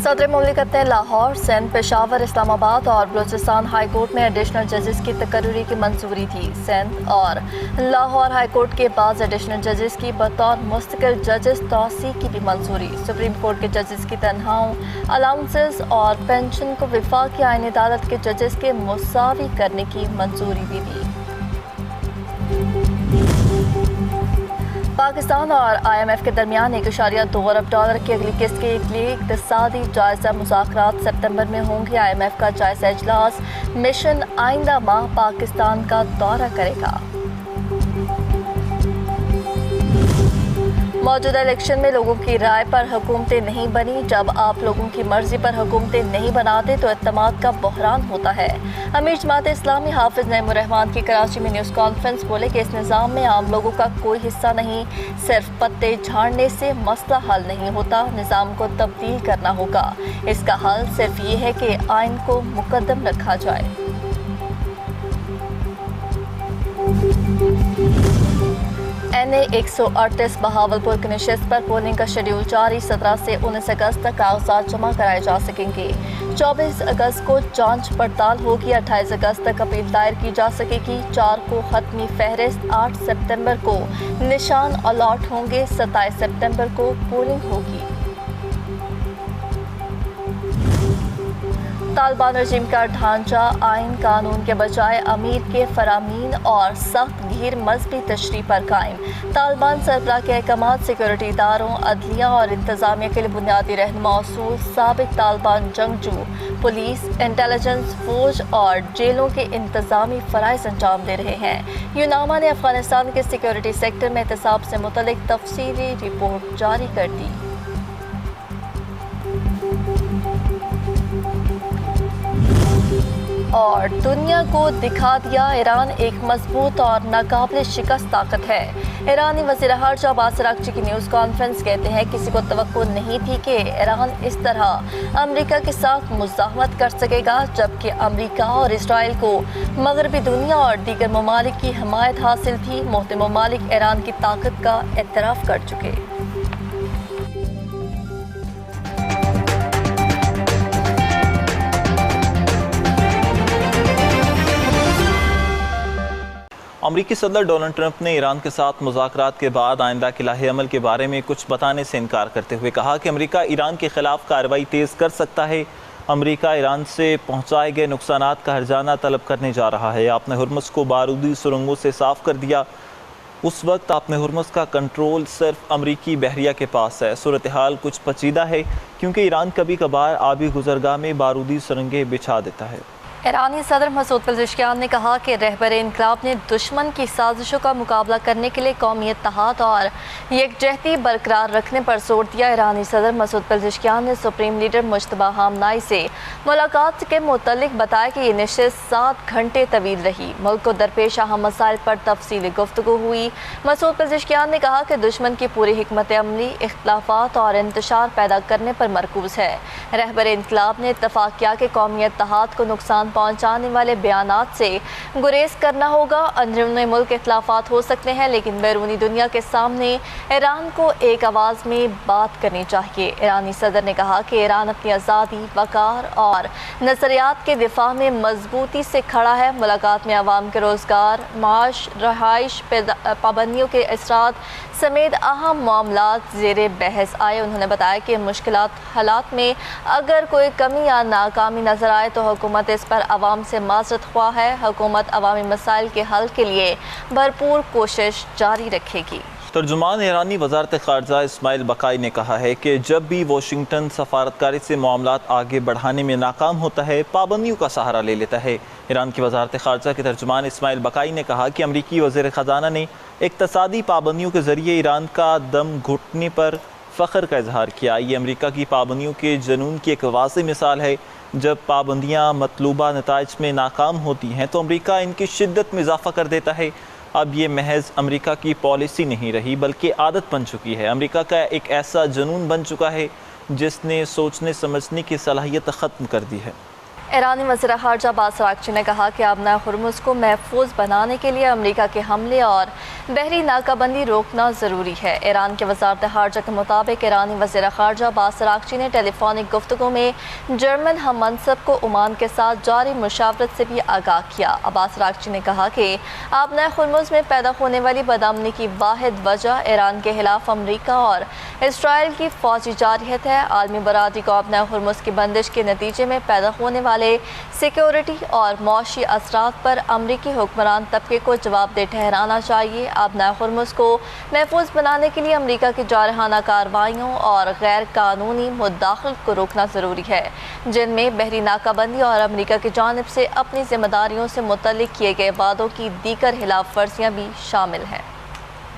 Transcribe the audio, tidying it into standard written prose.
صدر مملکت نے لاہور، سندھ، پشاور، اسلام آباد اور بلوچستان ہائی کورٹ میں ایڈیشنل ججز کی تقرری کی منظوری دی۔ سندھ اور لاہور ہائی کورٹ کے بعض ایڈیشنل ججز کی بطور مستقل ججز توسیع کی بھی منظوری۔ سپریم کورٹ کے ججز کی تنخواہوں، الاؤنسز اور پینشن کو وفاقی آئینی عدالت کے ججز کے مساوی کرنے کی منظوری بھی دی۔ پاکستان اور IMF کے درمیان 1.2 ارب ڈالر کی اگلی قسط کے لیے اقتصادی جائزہ مذاکرات ستمبر میں ہوں گے۔ IMF کا جائزہ اجلاس مشن آئندہ ماہ پاکستان کا دورہ کرے گا۔ موجودہ الیکشن میں لوگوں کی رائے پر حکومتیں نہیں بنی۔ جب آپ لوگوں کی مرضی پر حکومتیں نہیں بناتے تو اعتماد کا بحران ہوتا ہے۔ امیر جماعت اسلامی حافظ نعیم الرحمان کی کراچی میں نیوز کانفرنس بولے کہ اس نظام میں عام لوگوں کا کوئی حصہ نہیں، صرف پتے جھاڑنے سے مسئلہ حل نہیں ہوتا، نظام کو تبدیل کرنا ہوگا۔ اس کا حل صرف یہ ہے کہ آئین کو مقدم رکھا جائے۔ NA 138 بہاولپور کی نشست پر پولنگ کا شیڈیول جاری۔ 17 سے 19 اگست تک کاغذات جمع کرائے جا سکیں گے۔ 24 اگست کو جانچ پڑتال ہوگی۔ 28 اگست تک اپیل دائر کی جا سکے گی۔ 4 کو حتمی فہرست، 8 سپتمبر کو نشان الاٹ ہوں گے۔ 27 سپتمبر کو پولنگ ہوگی۔ طالبان رجیم کا ڈھانچہ آئین قانون کے بجائے امیر کے فرامین اور سخت گیر مذہبی تشریح پر قائم۔ طالبان سربراہ کے احکامات سیکورٹی اداروں، عدلیہ اور انتظامیہ کے لیے بنیادی رہنما اصول، سابق طالبان جنگجو پولیس، انٹیلیجنس، فوج اور جیلوں کے انتظامی فرائض انجام دے رہے ہیں۔ یوناما نے افغانستان کے سیکورٹی سیکٹر میں احتساب سے متعلق تفصیلی رپورٹ جاری کر دی۔ اور دنیا کو دکھا دیا، ایران ایک مضبوط اور ناقابل شکست طاقت ہے۔ ایرانی وزیر خارجہ عباس اراغچی کی نیوز کانفرنس کہتے ہیں کسی کو توقع نہیں تھی کہ ایران اس طرح امریکہ کے ساتھ مزاحمت کر سکے گا، جبکہ امریکہ اور اسرائیل کو مغربی دنیا اور دیگر ممالک کی حمایت حاصل تھی۔ محتم ممالک ایران کی طاقت کا اعتراف کر چکے۔ امریکی صدر ڈونلڈ ٹرمپ نے ایران کے ساتھ مذاکرات کے بعد آئندہ کے لائحہ عمل کے بارے میں کچھ بتانے سے انکار کرتے ہوئے کہا کہ امریکہ ایران کے خلاف کارروائی تیز کر سکتا ہے۔ امریکہ ایران سے پہنچائے گئے نقصانات کا ہرجانہ طلب کرنے جا رہا ہے۔ آپ نے ہرمز کو بارودی سرنگوں سے صاف کر دیا۔ اس وقت آپ نے ہرمز کا کنٹرول صرف امریکی بحریہ کے پاس ہے۔ صورتحال کچھ پیچیدہ ہے کیونکہ ایران کبھی کبھار آبی گزرگاہ میں بارودی سرنگیں بچھا دیتا ہے۔ ایرانی صدر مسعود پزشکیان نے کہا کہ رہبر انقلاب نے دشمن کی سازشوں کا مقابلہ کرنے کے لیے قومی اتحاد اور یکجہتی برقرار رکھنے پر زور دیا۔ ایرانی صدر مسعود پزشکیان نے سپریم لیڈر مجتبیٰ خامنہئی سے ملاقات کے متعلق بتایا کہ یہ نشست 7 گھنٹے طویل رہی۔ ملک کو درپیش اہم مسائل پر تفصیلی گفتگو ہوئی۔ مسعود پزشکیان نے کہا کہ دشمن کی پوری حکمت عملی اختلافات اور انتشار پیدا کرنے پر مرکوز ہے۔ رہبر انقلاب نے اتفاق کیا کہ قومی اتحاد کو نقصان پہنچانے والے بیانات سے گریز کرنا ہوگا۔ اندرون ملک اختلافات ہو سکتے ہیں لیکن بیرونی دنیا کے سامنے ایران کو ایک آواز میں بات کرنی چاہیے۔ ایرانی صدر نے کہا کہ ایران اپنی آزادی، وقار اور نظریات کے دفاع میں مضبوطی سے کھڑا ہے۔ ملاقات میں عوام کے روزگار، معاش، رہائش، پابندیوں کے اثرات سمیت اہم معاملات زیر بحث آئے۔ انہوں نے بتایا کہ مشکلات حالات میں اگر کوئی کمی یا ناکامی نظر آئے تو حکومت اس پر عوام سے معذرت خواہ ہے۔ حکومت عوامی مسائل کے حل کے لیے بھرپور کوشش جاری رکھے گی۔ ترجمان ایرانی وزارت خارجہ اسماعیل بقائی نے کہا ہے کہ جب بھی واشنگٹن سفارتکاری سے معاملات آگے بڑھانے میں ناکام ہوتا ہے، پابندیوں کا سہارا لے لیتا ہے۔ ایران کی وزارت خارجہ کے ترجمان اسماعیل بقائی نے کہا کہ امریکی وزیر خزانہ نے اقتصادی پابندیوں کے ذریعے ایران کا دم گھٹنے پر فخر کا اظہار کیا۔ یہ امریکہ کی پابندیوں کے جنون کی ایک واضح مثال ہے۔ جب پابندیاں مطلوبہ نتائج میں ناکام ہوتی ہیں تو امریکہ ان کی شدت میں اضافہ کر دیتا ہے۔ اب یہ محض امریکہ کی پالیسی نہیں رہی بلکہ عادت بن چکی ہے۔ امریکہ کا ایک ایسا جنون بن چکا ہے جس نے سوچنے سمجھنے کی صلاحیت ختم کر دی ہے۔ ایرانی وزیر خارجہ عباس اراغچی نے کہا کہ آبنہ ہرمز کو محفوظ بنانے کے لیے امریکہ کے حملے اور بحری ناکہ بندی روکنا ضروری ہے۔ ایران کے وزارت خارجہ کے مطابق ایرانی وزیر خارجہ عباس اراغچی نے ٹیلی فونک گفتگو میں جرمن ہم منصب کو عمان کے ساتھ جاری مشاورت سے بھی آگاہ کیا۔ عباس اراغچی نے کہا کہ آبنہ ہرمز میں پیدا ہونے والی بدامنی کی واحد وجہ ایران کے خلاف امریکہ اور اسرائیل کی فوجی جارحیت ہے۔ عالمی برادری کو آبنہ ہرمز کی بندش کے نتیجے میں پیدا ہونے والے سیکیورٹی اور معاشی اثرات پر امریکی حکمران طبقے کو جواب دہ ٹھہرانا چاہیے۔ آبنہ ہرمز کو محفوظ بنانے کے لیے امریکہ کی جارحانہ کارروائیوں اور غیر قانونی مداخلت کو روکنا ضروری ہے، جن میں بحری ناکہ بندی اور امریکہ کی جانب سے اپنی ذمہ داریوں سے متعلق کیے گئے وعدوں کی دیگر خلاف ورزیاں بھی شامل ہیں۔